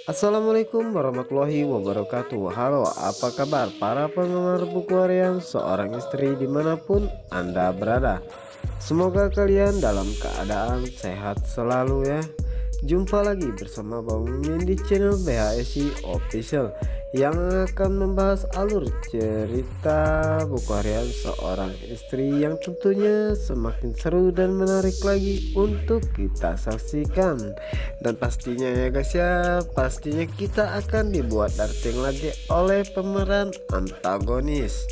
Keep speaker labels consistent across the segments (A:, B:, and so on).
A: Assalamualaikum warahmatullahi wabarakatuh. Halo, apa kabar para penggemar buku harian seorang istri dimanapun Anda berada? Semoga kalian dalam keadaan sehat selalu ya. Jumpa lagi bersama Bang Mimin di channel BHSI Official yang akan membahas alur cerita buku harian seorang istri yang tentunya semakin seru dan menarik lagi untuk kita saksikan. Dan pastinya ya guys ya, pastinya kita akan dibuat darting lagi oleh pemeran antagonis.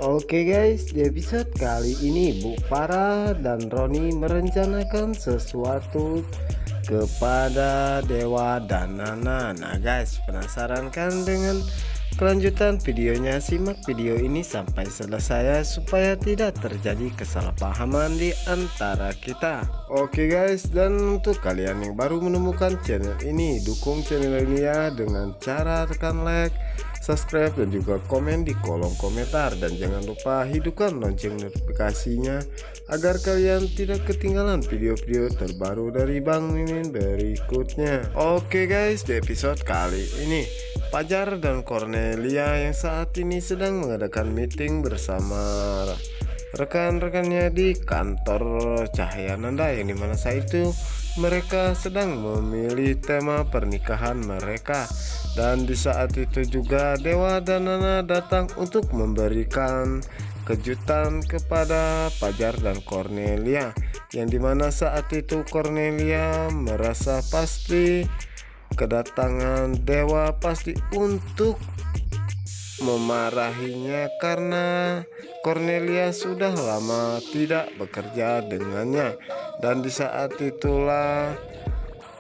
A: Oke guys, di episode kali ini Bu Farah dan Roni merencanakan sesuatu kepada Dewa dan Nana. Nah guys, penasaran kan dengan kelanjutan videonya? Simak video ini sampai selesai ya, supaya tidak terjadi kesalahpahaman di antara kita. Oke guys, dan untuk kalian yang baru menemukan channel ini, dukung channel ini ya dengan cara tekan like, subscribe, dan juga komen di kolom komentar. Dan jangan lupa hidupkan lonceng notifikasinya agar kalian tidak ketinggalan video-video terbaru dari Bang Mimin berikutnya. Oke guys, di episode kali ini Fajar dan Cornelia yang saat ini sedang mengadakan meeting bersama rekan-rekannya di kantor Cahaya Nanda, yang dimana saat itu mereka sedang memilih tema pernikahan mereka. Dan di saat itu juga Dewa dan Nana datang untuk memberikan kejutan kepada Fajar dan Cornelia, yang dimana saat itu Cornelia merasa pasti kedatangan Dewa pasti untuk memarahinya karena Cornelia sudah lama tidak bekerja dengannya. Dan di saat itulah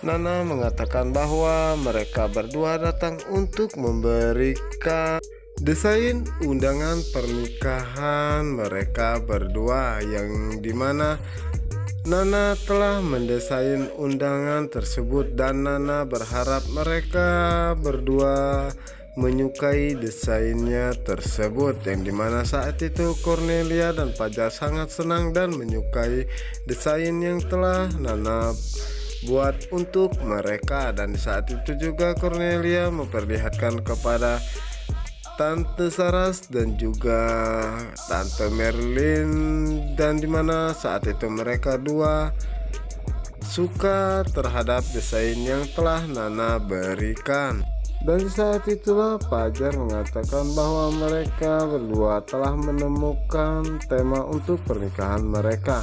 A: Nana mengatakan bahwa mereka berdua datang untuk memberikan desain undangan pernikahan mereka berdua, yang dimana Nana telah mendesain undangan tersebut. Dan Nana berharap mereka berdua menyukai desainnya tersebut, yang dimana saat itu Cornelia dan Fajar sangat senang dan menyukai desain yang telah Nana buat untuk mereka. Dan di saat itu juga Cornelia memperlihatkan kepada Tante Saras dan juga Tante Merlin, dan dimana saat itu mereka dua suka terhadap desain yang telah Nana berikan. Dan di saat itulah Fajar mengatakan bahwa mereka berdua telah menemukan tema untuk pernikahan mereka,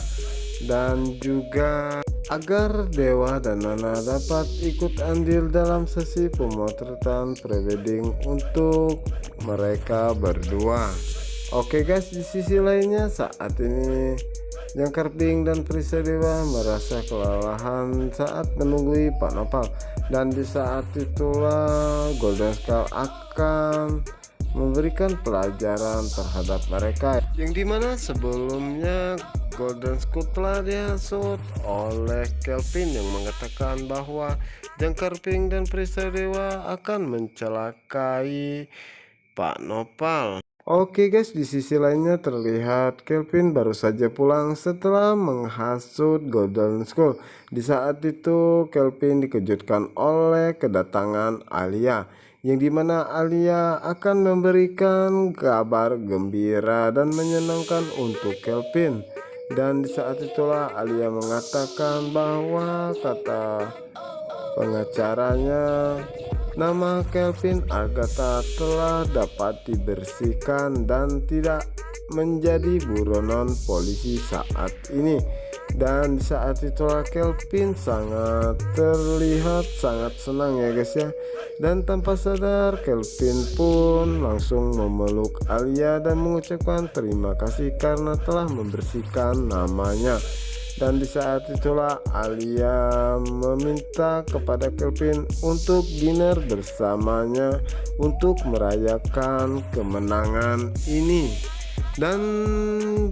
A: dan juga agar Dewa dan Nana dapat ikut andil dalam sesi pemotretan prewedding untuk mereka berdua. Oke guys, di sisi lainnya saat ini Jangkar Pink dan Prisa Dewa merasa kelelahan saat menunggui Pak Nopal, dan di saat itulah Golden Skull akan memberikan pelajaran terhadap mereka, yang dimana sebelumnya Golden Skull telah dihasut oleh Kelvin yang mengatakan bahwa Jangkar Pink dan Prisa Dewa akan mencelakai Pak Nopal. Oke guys, di sisi lainnya terlihat Kelvin baru saja pulang setelah menghasut Golden Skull. Di saat itu Kelvin dikejutkan oleh kedatangan Alia, yang dimana Alia akan memberikan kabar gembira dan menyenangkan untuk Kelvin. Dan di saat itulah Alia mengatakan bahwa kata pengacaranya, nama Kelvin Agatha telah dapat dibersihkan dan tidak menjadi buronan polisi saat ini. Dan di saat itulah Kelvin sangat terlihat sangat senang ya guys ya. Dan tanpa sadar Kelvin pun langsung memeluk Alia dan mengucapkan terima kasih karena telah membersihkan namanya. Dan di saat itulah Alia meminta kepada Kelvin untuk dinner bersamanya untuk merayakan kemenangan ini. Dan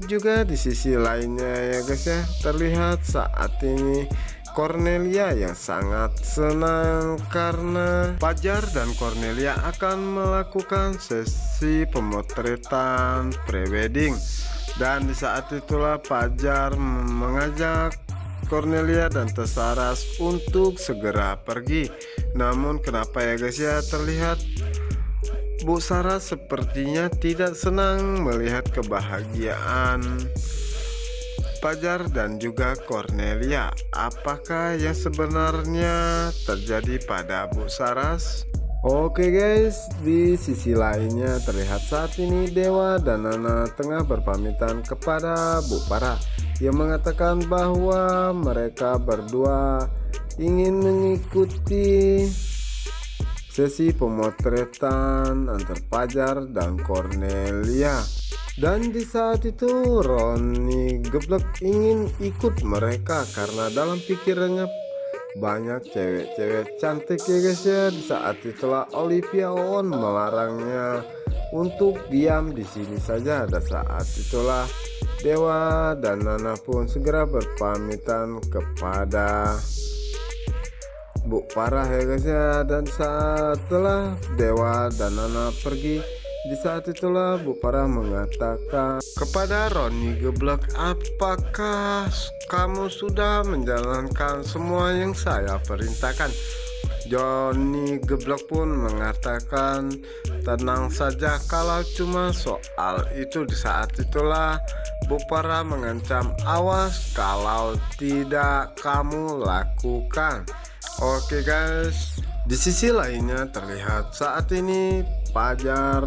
A: juga di sisi lainnya ya guys ya, terlihat saat ini Cornelia yang sangat senang karena Fajar dan Cornelia akan melakukan sesi pemotretan prewedding. Dan di saat itulah Fajar mengajak Cornelia dan Tesaras untuk segera pergi. Namun kenapa ya guys ya, terlihat Bu Saras sepertinya tidak senang melihat kebahagiaan Fajar dan juga Cornelia. Apakah yang sebenarnya terjadi pada Bu Saras? Oke guys, di sisi lainnya terlihat saat ini Dewa dan Nana tengah berpamitan kepada Bu Farah yang mengatakan bahwa mereka berdua ingin mengikuti sesi pemotretan antar Fajar dan Cornelia. Dan di saat itu Roni Geblek ingin ikut mereka karena dalam pikirannya banyak cewek-cewek cantik ya guys ya. Di saat itulah Olivia On melarangnya untuk diam di sini saja. Dan saat itulah Dewa dan Nana pun segera berpamitan kepada Bu Farah ya guys ya. Dan setelah Dewa dan Nana pergi, di saat itulah Bu Farah mengatakan kepada Roni Geblek, apakah kamu sudah menjalankan semua yang saya perintahkan? Roni Geblek pun mengatakan tenang saja, kalau cuma soal itu. Di saat itulah Bu Farah mengancam, awas kalau tidak kamu lakukan. Oke guys, di sisi lainnya terlihat saat ini Fajar,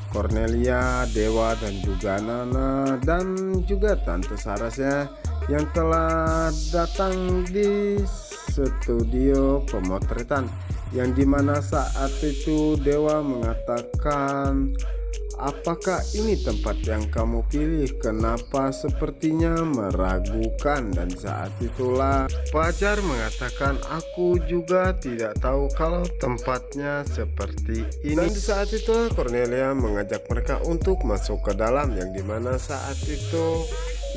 A: Cornelia, Dewa dan juga Nana dan juga Tante Saras ya yang telah datang di studio pemotretan, yang dimana saat itu Dewa mengatakan, apakah ini tempat yang kamu pilih? Kenapa sepertinya meragukan? Dan saat itulah Fajar mengatakan, aku juga tidak tahu kalau tempatnya seperti ini. Dan di saat itu Cornelia mengajak mereka untuk masuk ke dalam, yang dimana saat itu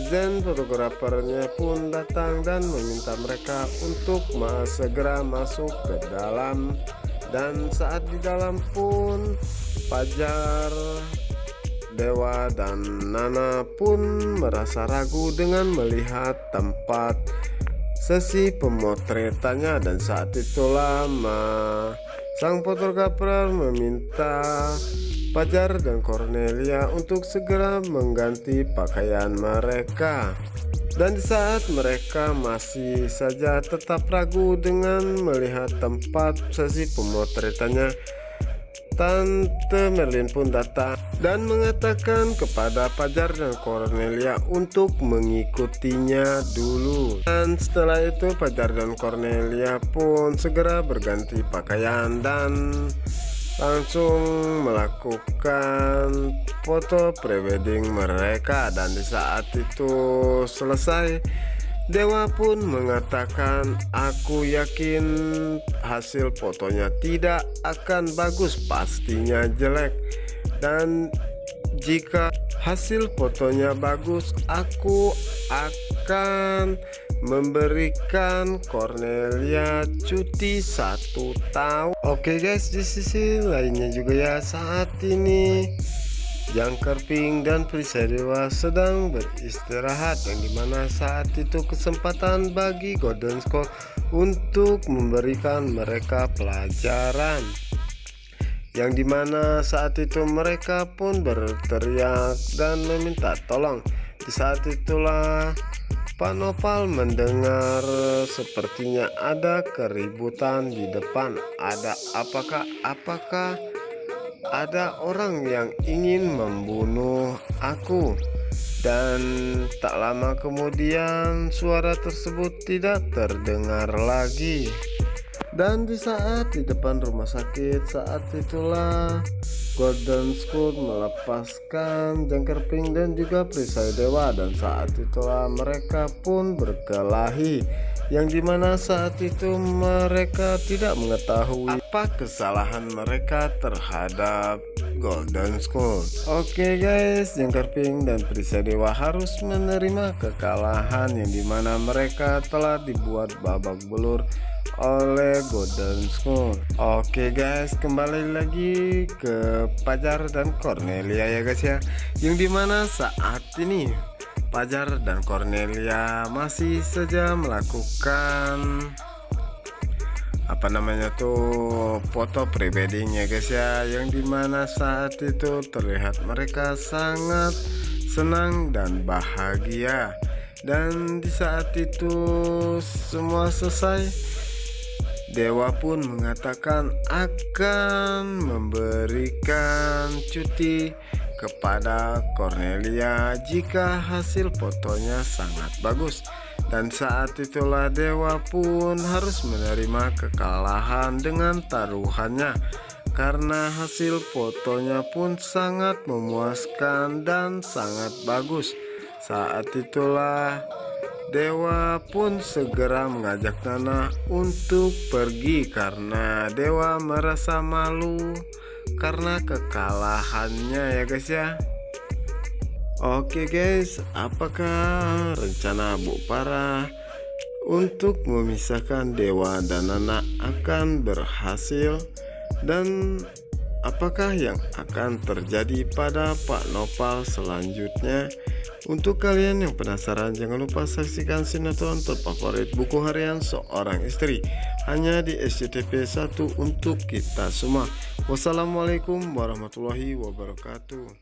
A: Zen fotografernya pun datang dan meminta mereka untuk segera masuk ke dalam. Dan saat di dalam pun Fajar, Dewa dan Nana pun merasa ragu dengan melihat tempat sesi pemotretannya. Dan saat itulah sang fotografer meminta Fajar dan Cornelia untuk segera mengganti pakaian mereka. Dan di saat mereka masih saja tetap ragu dengan melihat tempat sesi pemotretannya, Tante Merlin pun datang dan mengatakan kepada Fajar dan Cornelia untuk mengikutinya dulu. Dan setelah itu Fajar dan Cornelia pun segera berganti pakaian dan langsung melakukan foto prewedding mereka. Dan di saat itu selesai, Dewa pun mengatakan, aku yakin hasil fotonya tidak akan bagus, pastinya jelek. Dan jika hasil fotonya bagus, aku akan memberikan Cornelia cuti 1 tahun. Oke guys, di sisi lainnya juga ya, saat ini Jangkar Pink dan Prisa Dewa sedang beristirahat, yang dimana saat itu kesempatan bagi Golden Skull untuk memberikan mereka pelajaran, yang dimana saat itu mereka pun berteriak dan meminta tolong. Di saat itulah Pak Noval mendengar sepertinya ada keributan di depan. Apakah ada orang yang ingin membunuh aku? Dan tak lama kemudian suara tersebut tidak terdengar lagi. Dan di saat di depan rumah sakit, saat itulah Golden Skull melepaskan Jangkar Pink dan juga Perisai Dewa. Dan saat itulah mereka pun berkelahi, yang dimana saat itu mereka tidak mengetahui apa kesalahan mereka terhadap Golden Skull. Oke guys, Jangkar Pink dan Perisai Dewa harus menerima kekalahan, yang dimana mereka telah dibuat babak belur oleh Golden Skull. Oke guys, kembali lagi ke Fajar dan Cornelia ya guys ya, yang dimana saat ini Fajar dan Cornelia masih saja melakukan foto prewedding ya guys ya, yang dimana saat itu terlihat mereka sangat senang dan bahagia. Dan di saat itu semua selesai, Dewa pun mengatakan akan memberikan cuti kepada Cornelia jika hasil fotonya sangat bagus. Dan saat itulah Dewa pun harus menerima kekalahan dengan taruhannya, karena hasil fotonya pun sangat memuaskan dan sangat bagus. Saat itulah Dewa pun segera mengajak Nana untuk pergi karena Dewa merasa malu karena kekalahannya ya guys ya. Oke guys, apakah rencana Bu Farah untuk memisahkan Dewa dan Nana akan berhasil? Dan apakah yang akan terjadi pada Pak Nopal selanjutnya? Untuk kalian yang penasaran, jangan lupa saksikan sinetron terfavorit Buku Harian Seorang Istri hanya di SCTV 1 untuk kita semua. Wassalamualaikum warahmatullahi wabarakatuh.